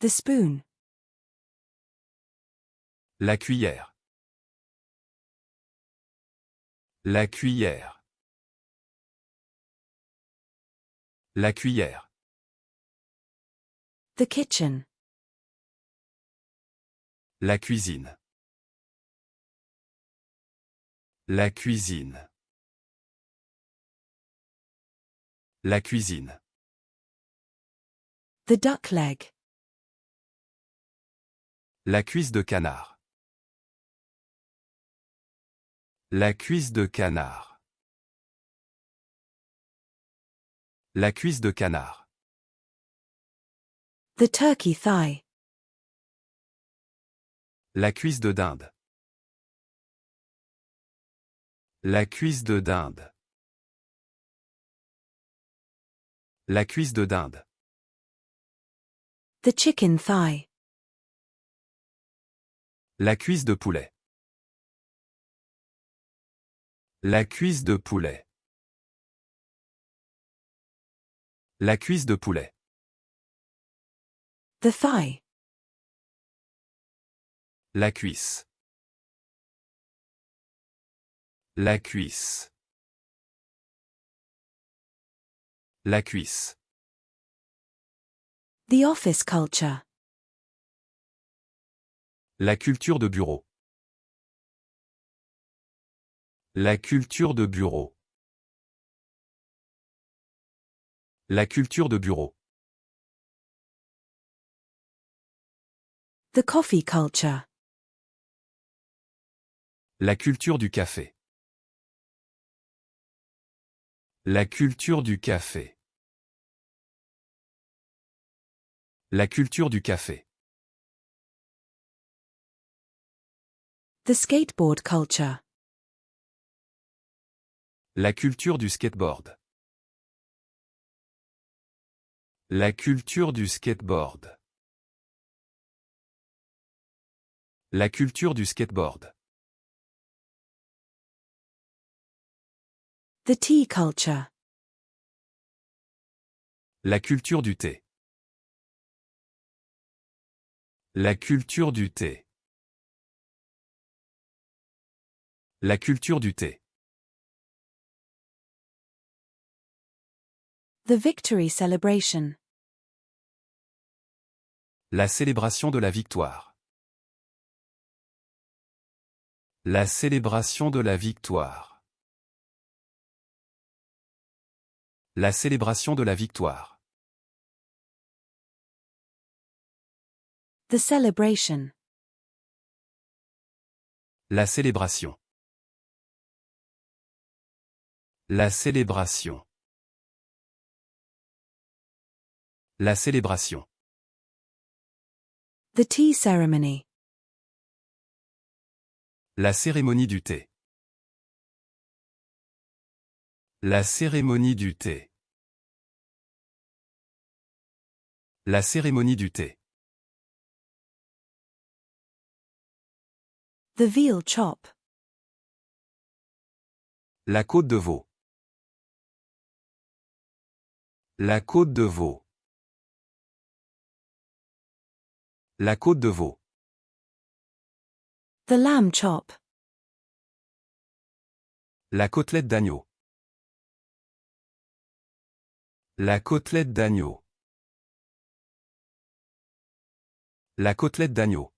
The spoon. La cuillère. La cuillère. La cuillère. The kitchen. La cuisine. La cuisine. La cuisine. The duck leg. La cuisse de canard. La cuisse de canard. La cuisse de canard. The turkey thigh. La cuisse de dinde. La cuisse de dinde. La cuisse de dinde. The chicken thigh. La cuisse de poulet. La cuisse de poulet. La cuisse de poulet. The thigh. La cuisse. La cuisse. La cuisse. The office culture. La culture de bureau. La culture de bureau. La culture de bureau. The coffee culture. La culture du café. La culture du café. La culture du café. The skateboard culture. La culture du skateboard. La culture du skateboard. La culture du skateboard. The tea culture. La culture du thé. La culture du thé. La culture du thé. The victory celebration. La célébration de la victoire. La célébration de la victoire. La célébration de la victoire. The celebration. La célébration. La célébration. La célébration. The tea ceremony. La cérémonie du thé. La cérémonie du thé. La cérémonie du thé. The veal chop. La côte de veau. La côte de veau. La côte de veau. The lamb chop. La côtelette d'agneau. La côtelette d'agneau. La côtelette d'agneau.